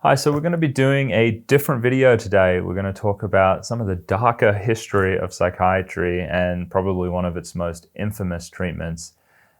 Hi, so we're going to be doing a different video today. We're going to talk about some of the darker history of psychiatry and probably one of its most infamous treatments,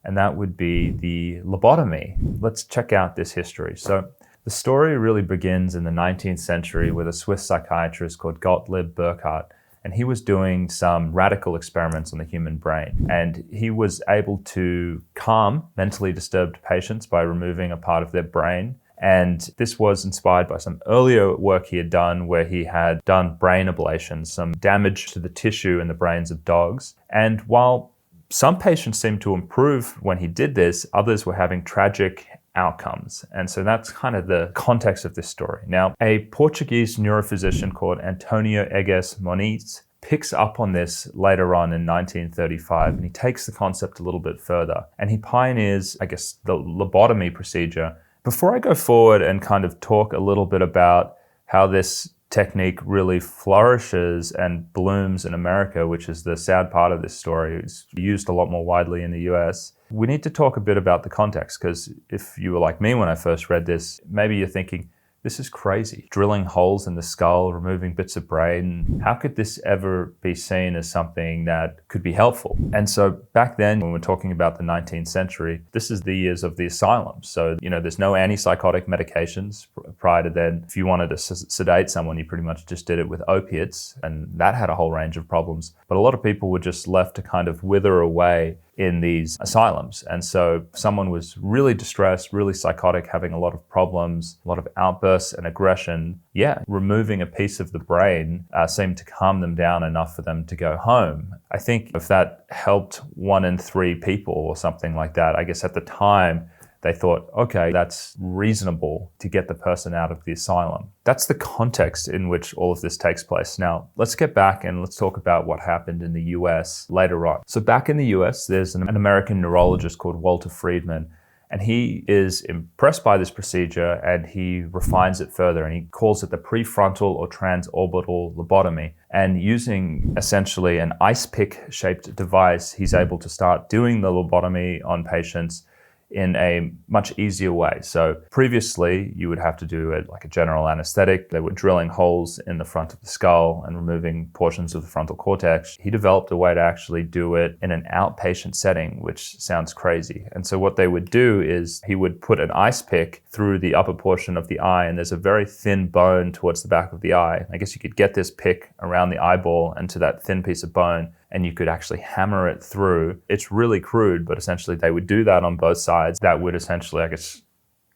and that would be the lobotomy. Let's check out this history. So the story really begins in the 19th century with a Swiss psychiatrist called Gottlieb Burckhardt, and he was doing some radical experiments on the human brain. And he was able to calm mentally disturbed patients by removing a part of their brain. And this was inspired by some earlier work he had done where he had done brain ablations, some damage to the tissue in the brains of dogs. And while some patients seemed to improve when he did this, others were having tragic outcomes. And so that's kind of the context of this story. Now, a Portuguese neurophysician called Antonio Egas Moniz picks up on this later on in 1935, and he takes the concept a little bit further. And he pioneers, I guess, the lobotomy procedure. Before I go forward and kind of talk a little bit about how this technique really flourishes and blooms in America, which is the sad part of this story, it's used a lot more widely in the US, we need to talk a bit about the context, because if you were like me when I first read this, maybe you're thinking, this is crazy. Drilling holes in the skull, removing bits of brain. How could this ever be seen as something that could be helpful? And so back then, when we're talking about the 19th century, this is the years of the asylum. So, there's no antipsychotic medications prior to then. If you wanted to sedate someone, you pretty much just did it with opiates, and that had a whole range of problems. But a lot of people were just left to kind of wither away in these asylums. And so if someone was really distressed, really psychotic, having a lot of problems, a lot of outbursts and aggression, removing a piece of the brain seemed to calm them down enough for them to go home. I think if that helped 1 in 3 people or something like that, I guess at the time, they thought, okay, that's reasonable to get the person out of the asylum. That's the context in which all of this takes place. Now, let's get back and let's talk about what happened in the US later on. So back in the US, there's an American neurologist called Walter Friedman, and he is impressed by this procedure and he refines it further, and he calls it the prefrontal or transorbital lobotomy. And using essentially an ice pick shaped device, he's able to start doing the lobotomy on patients in a much easier way. So previously, you would have to do it like a general anesthetic. They were drilling holes in the front of the skull and removing portions of the frontal cortex. He developed a way to actually do it in an outpatient setting, which sounds crazy. And so what they would do is he would put an ice pick through the upper portion of the eye, and there's a very thin bone towards the back of the eye. I guess you could get this pick around the eyeball and to that thin piece of bone, and you could actually hammer it through. It's really crude, but essentially they would do that on both sides. That would essentially, I guess,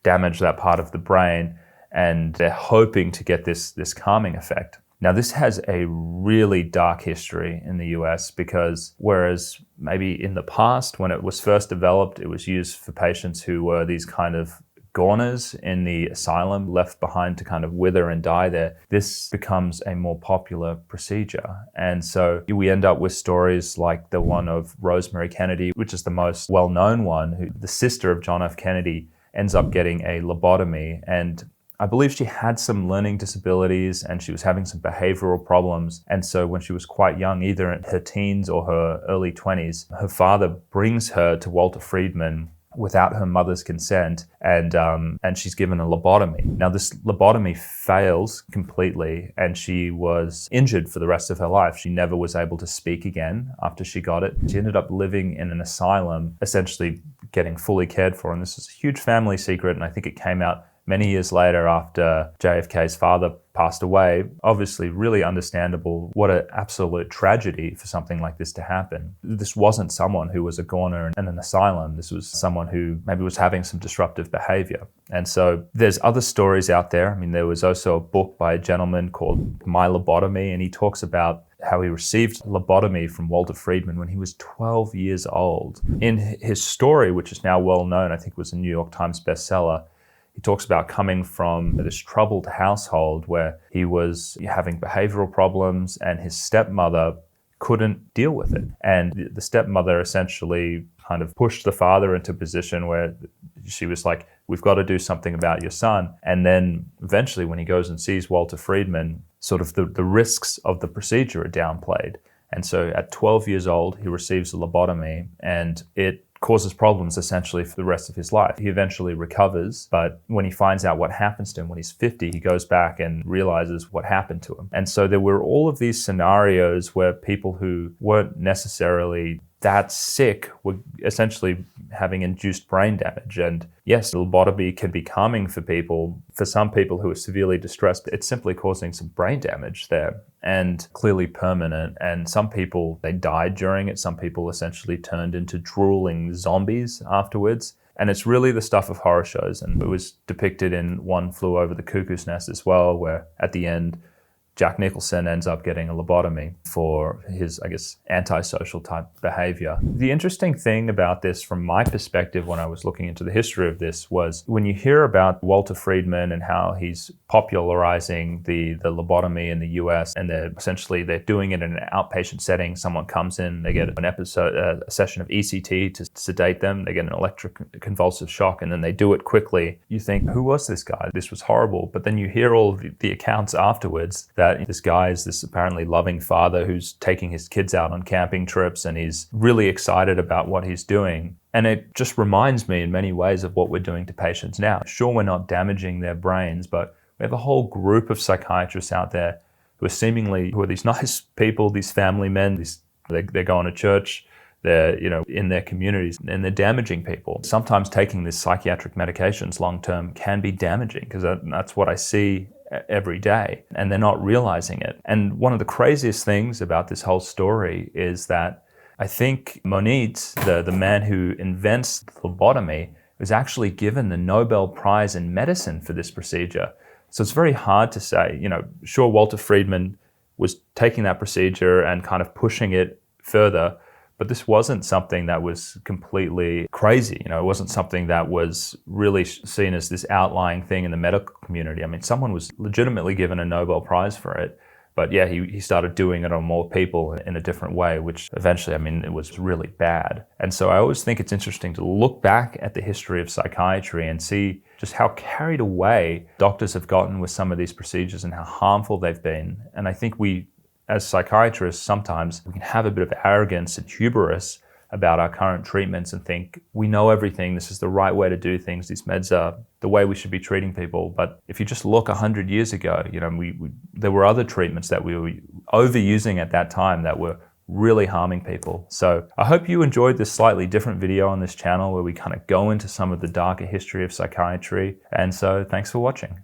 damage that part of the brain, and they're hoping to get this calming effect. Now, this has a really dark history in the US, because whereas maybe in the past, when it was first developed, it was used for patients who were these kind of goners in the asylum, left behind to kind of wither and die there, this becomes a more popular procedure. And so we end up with stories like the one of Rosemary Kennedy, which is the most well-known one, who the sister of John F. Kennedy ends up getting a lobotomy. And I believe she had some learning disabilities and she was having some behavioral problems. And so when she was quite young, either in her teens or her early 20s, her father brings her to Walter Friedman without her mother's consent, and she's given a lobotomy. Now, this lobotomy fails completely, and she was injured for the rest of her life. She never was able to speak again after she got it. She ended up living in an asylum, essentially getting fully cared for, and this is a huge family secret, and I think it came out many years later after JFK's father passed away. Obviously, really understandable. What an absolute tragedy for something like this to happen. This wasn't someone who was a goner in an asylum. This was someone who maybe was having some disruptive behavior. And so there's other stories out there. I mean, there was also a book by a gentleman called My Lobotomy, and he talks about how he received lobotomy from Walter Friedman when he was 12 years old. In his story, which is now well known, I think was a New York Times bestseller, he talks about coming from this troubled household where he was having behavioral problems and his stepmother couldn't deal with it. And the stepmother essentially kind of pushed the father into a position where she was like, we've got to do something about your son. And then eventually when he goes and sees Walter Friedman, sort of the risks of the procedure are downplayed. And so at 12 years old, he receives a lobotomy, and it causes problems essentially for the rest of his life. He eventually recovers, but when he finds out what happens to him when he's 50, he goes back and realizes what happened to him. And so there were all of these scenarios where people who weren't necessarily that sick were essentially having induced brain damage. And yes, lobotomy can be calming for people. For some people who are severely distressed, it's simply causing some brain damage there, and clearly permanent. And some people, they died during it. Some people essentially turned into drooling zombies afterwards. And it's really the stuff of horror shows. And it was depicted in One Flew Over the Cuckoo's Nest as well, where at the end, Jack Nicholson ends up getting a lobotomy for his, I guess, antisocial type behavior. The interesting thing about this from my perspective when I was looking into the history of this was when you hear about Walter Friedman and how he's popularizing the lobotomy in the US, and they're doing it in an outpatient setting. Someone comes in, they get a session of ECT to sedate them, they get an electric convulsive shock, and then they do it quickly. You think, who was this guy? This was horrible. But then you hear all of the accounts afterwards that this guy is this apparently loving father who's taking his kids out on camping trips, and he's really excited about what he's doing. And it just reminds me in many ways of what we're doing to patients now. Sure, we're not damaging their brains, but we have a whole group of psychiatrists out there who are these nice people, these family men, they're going to church, they're in their communities, and they're damaging people. Sometimes taking these psychiatric medications long term can be damaging, because that's what I see every day, and they're not realizing it. And one of the craziest things about this whole story is that I think Monitz, the man who invents lobotomy, was actually given the Nobel Prize in medicine for this procedure. So it's very hard to say, sure, Walter Friedman was taking that procedure and kind of pushing it further, but this wasn't something that was completely crazy. It wasn't something that was really seen as this outlying thing in the medical community. I mean, someone was legitimately given a Nobel Prize for it, but yeah, he started doing it on more people in a different way, which eventually, it was really bad. And so I always think it's interesting to look back at the history of psychiatry and see just how carried away doctors have gotten with some of these procedures and how harmful they've been. And I think as psychiatrists, sometimes we can have a bit of arrogance and hubris about our current treatments and think we know everything, this is the right way to do things, these meds are the way we should be treating people. But if you just look 100 years ago, there were other treatments that we were overusing at that time that were really harming people. So I hope you enjoyed this slightly different video on this channel where we kind of go into some of the darker history of psychiatry. And so thanks for watching.